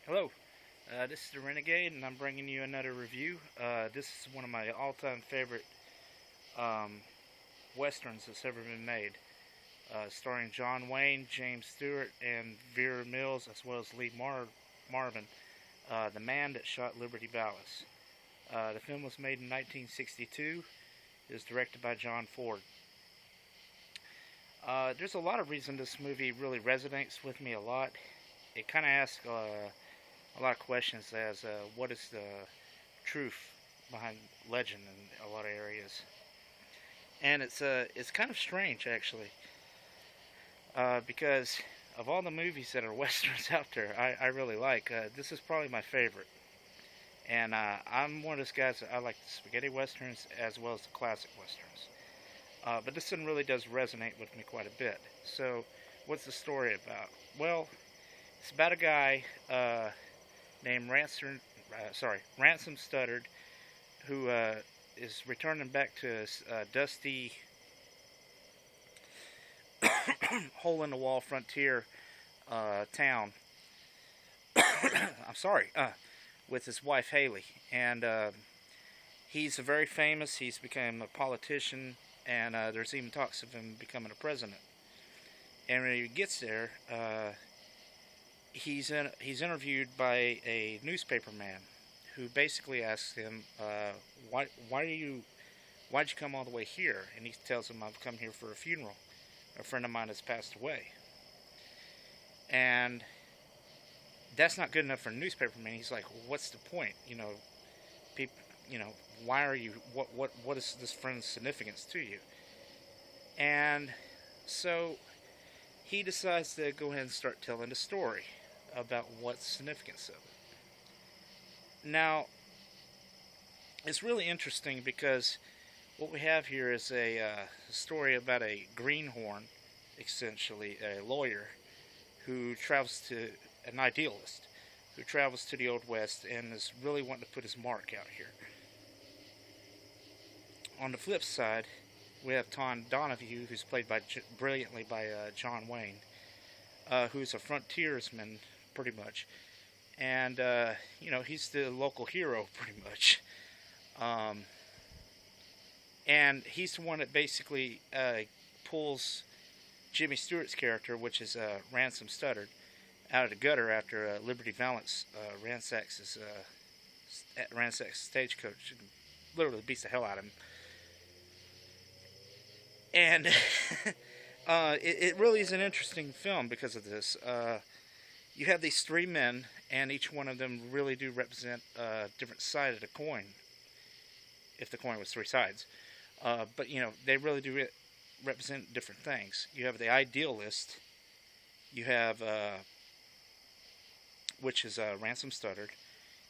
Hello, this is the Renegade, and I'm bringing you another review. This is one of my all-time favorite um, westerns that's ever been made, starring John Wayne, James Stewart, and Vera Mills, as well as Lee Marvin, the man that shot Liberty Valance. The film was made in 1962. It was directed by John Ford. There's a lot of reason this movie really resonates with me a lot. It kind of asks a lot of questions as what is the truth behind legend in a lot of areas, and it's kind of strange actually, because of all the movies that are westerns out there, I really like. This is probably my favorite, and I'm one of those guys that I like the spaghetti westerns as well as the classic westerns. But this one really does resonate with me quite a bit. So, what's the story about? Well, it's about a guy named Ransom Studdard, who is returning back to his dusty hole-in-the-wall frontier town. I'm sorry, with his wife Haley, and he's very famous. He's become a politician, and there's even talks of him becoming a president. And when he gets there, he's interviewed by a newspaper man who basically asks him, why'd you come all the way here? And he tells him, I've come here for a funeral. A friend of mine has passed away. And that's not good enough for a newspaper man. He's like, well, what's the point? People, why are you? What is this friend's significance to you? And so he decides to go ahead and start telling the story about what's the significance of it. Now, it's really interesting because what we have here is a story about a greenhorn, essentially a lawyer, who travels to an idealist, who travels to the Old West and is really wanting to put his mark out here. On the flip side, we have Tom Donahue, who's played brilliantly by John Wayne, who's a frontiersman, pretty much. And, he's the local hero, pretty much. And he's the one that basically pulls Jimmy Stewart's character, which is Ransom Studdard, out of the gutter after Liberty Valance ransacks his stagecoach and literally beats the hell out of him. And it really is an interesting film because of this. You have these three men, and each one of them really do represent a different side of the coin, if the coin was three sides. But, they really do represent different things. You have the idealist, you have, which is Ransom Studdard.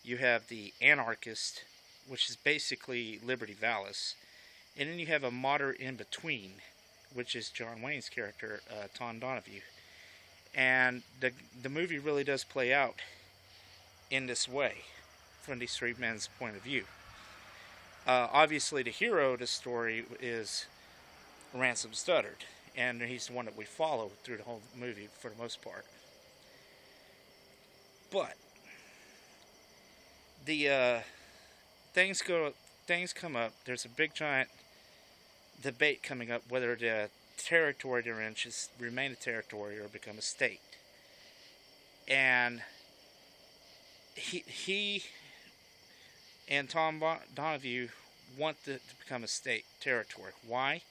You have the anarchist, which is basically Liberty Valance. And then you have a moderate in-between, which is John Wayne's character, Tom Donahue. And the movie really does play out in this way, from these three men's point of view. Obviously, the hero of the story is Ransom Studdard, and he's the one that we follow through the whole movie for the most part. But the things come up. There's a big giant debate coming up whether the territory they're in should remain a territory or become a state. And he and Tom Donahue want it to become a state territory. Why?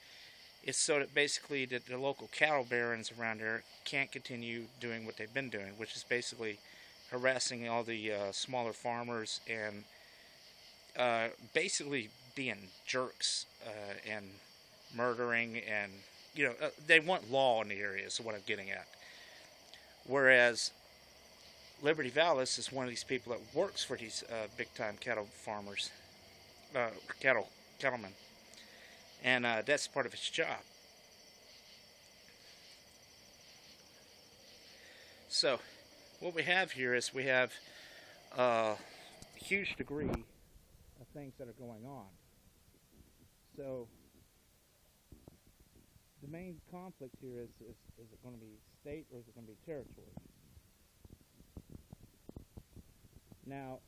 It's so that basically the local cattle barons around there can't continue doing what they've been doing, which is basically harassing all the smaller farmers and basically being jerks and murdering, and they want law in the area is what I'm getting at. Whereas Liberty Valance is one of these people that works for these big time cattle farmers, cattlemen, and that's part of his job. So what we have here is we have a huge degree of things that are going on. So the main conflict here is it going to be state or is it going to be territory? Now,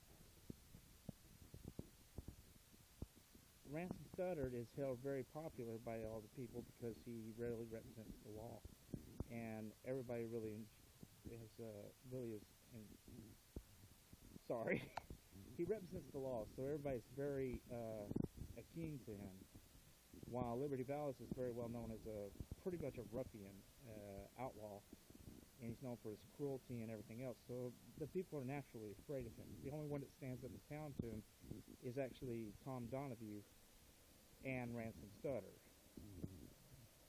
Ransom Studdard is held very popular by all the people because he rarely represents the law, and everybody really is sorry. He represents the law, so everybody's very akin to him. While Liberty Valance is very well known as a pretty much a ruffian outlaw, and he's known for his cruelty and everything else. So the people are naturally afraid of him. The only one that stands up in town to him is actually Tom Donahue and Ransom Studdard.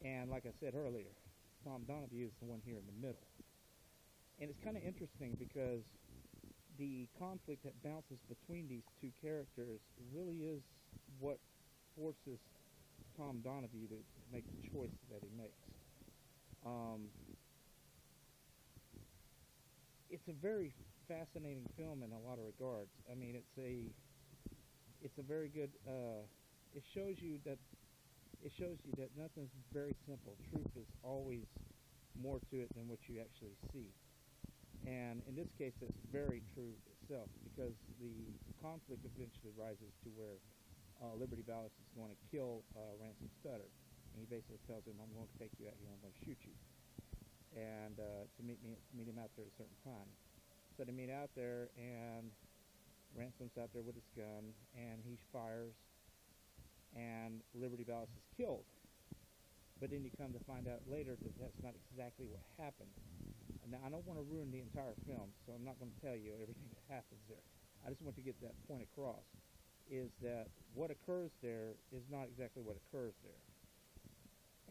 And like I said earlier, Tom Donahue is the one here in the middle. And it's kind of interesting because the conflict that bounces between these two characters really is what forces Tom Donahue to make the choice that he makes. It's a very fascinating film in a lot of regards. I mean, it's a very good. It shows you that nothing's very simple. Truth is always more to it than what you actually see. And in this case, it's very true itself because the conflict eventually rises to where Liberty Valance is going to kill Ransom Studdard. And he basically tells him, I'm going to take you out here, I'm going to shoot you. And to meet him out there at a certain time. So they meet out there, and Ransom's out there with his gun, and he fires, and Liberty Valance is killed. But then you come to find out later that that's not exactly what happened. Now, I don't want to ruin the entire film, so I'm not going to tell you everything that happens there. I just want to get that point across, is that what occurs there is not exactly what occurs there.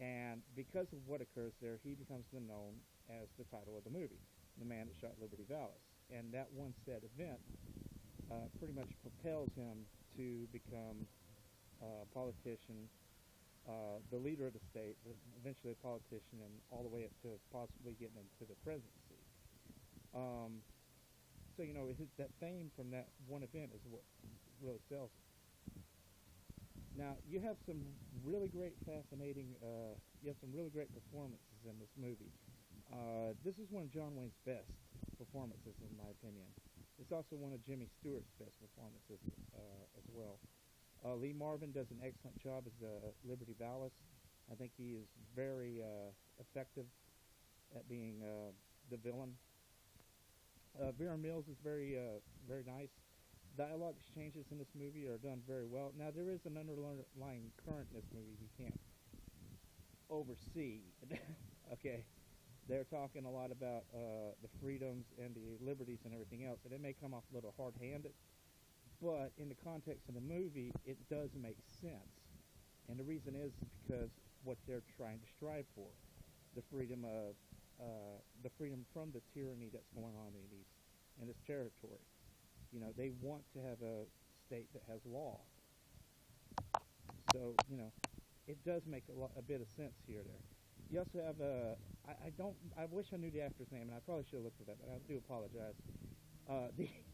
And because of what occurs there, he becomes known as the title of the movie, The Man That Shot Liberty Valance. And that one said event pretty much propels him to become a politician, the leader of the state, eventually a politician, and all the way up to possibly getting into the presidency. So, you know, that fame from that one event is what really sells it. Now, you have some really great, fascinating, you have some really great performances in this movie. This is one of John Wayne's best performances, in my opinion. It's also one of Jimmy Stewart's best performances as well. Lee Marvin does an excellent job as Liberty Valance. I think he is very effective at being the villain. Vera Mills is very nice. Dialogue exchanges in this movie are done very well. Now, there is an underlying current in this movie you can't oversee. Okay, they're talking a lot about the freedoms and the liberties and everything else, and it may come off a little hard-handed, but in the context of the movie, it does make sense. And the reason is because what they're trying to strive for, the freedom from the tyranny that's going on in this territory. You know, they want to have a state that has law. So, you know, it does make a bit of sense here there. You also have I wish I knew the actor's name, and I probably should have looked it up, but I do apologize.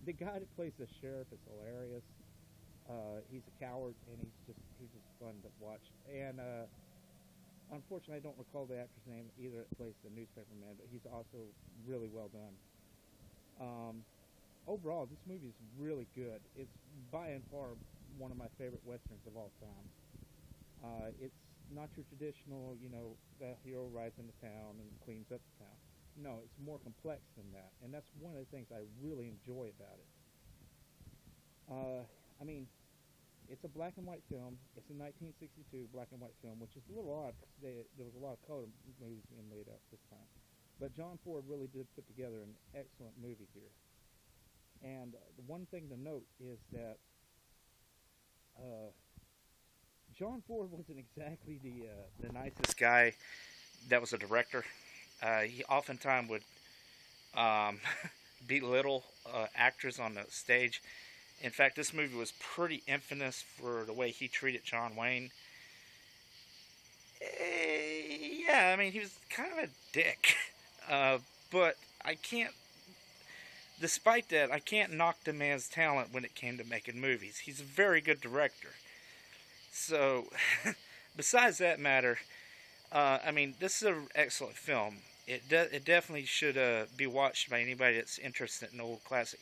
The guy that plays the sheriff is hilarious. He's a coward, and he's just fun to watch. And unfortunately, I don't recall the actor's name either that plays the newspaperman, but he's also really well done. Overall, this movie is really good. It's by and far one of my favorite westerns of all time. It's not your traditional, you know, the hero rides into town and cleans up the town. No, it's more complex than that, and that's one of the things I really enjoy about it. I mean, it's a black and white film. It's a 1962 black and white film, which is a little odd because there was a lot of color movies being made up this time. But John Ford really did put together an excellent movie here. And the one thing to note is that John Ford wasn't exactly the nicest guy that was a director. He oftentimes would belittle actors on the stage. In fact, this movie was pretty infamous for the way he treated John Wayne. Yeah, I mean, he was kind of a dick. But I can't, despite that, I can't knock the man's talent when it came to making movies. He's a very good director. So, besides that matter, I mean, this is an excellent film. it definitely should be watched by anybody that's interested in old classic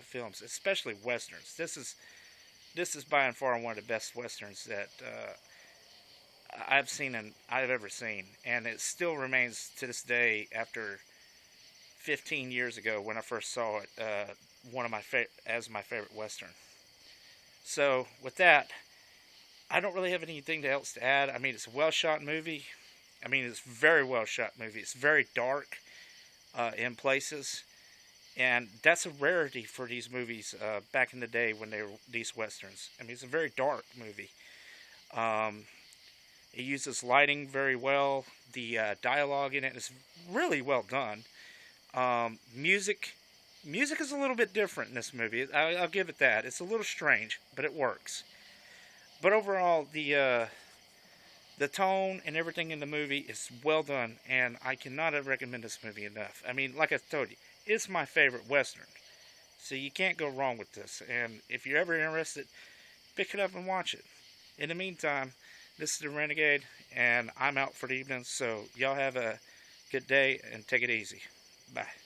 films, especially westerns. This is by and far one of the best westerns that I've seen and I've ever seen, and it still remains to this day after 15 years ago when I first saw it. One of as my favorite western. So with that, I don't really have anything else to add. I mean, it's a well shot movie. I mean, it's a very well shot movie. It's very dark in places, and that's a rarity for these movies back in the day when they were these westerns. I mean, it's a very dark movie. It uses lighting very well. The dialogue in it is really well done. Music is a little bit different in this movie. I'll give it that. It's a little strange, but it works. But overall, the tone and everything in the movie is well done, and I cannot recommend this movie enough. I mean, like I told you, it's my favorite western, so you can't go wrong with this. And if you're ever interested, pick it up and watch it. In the meantime, this is the Renegade, and I'm out for the evening, so y'all have a good day and take it easy. Bye.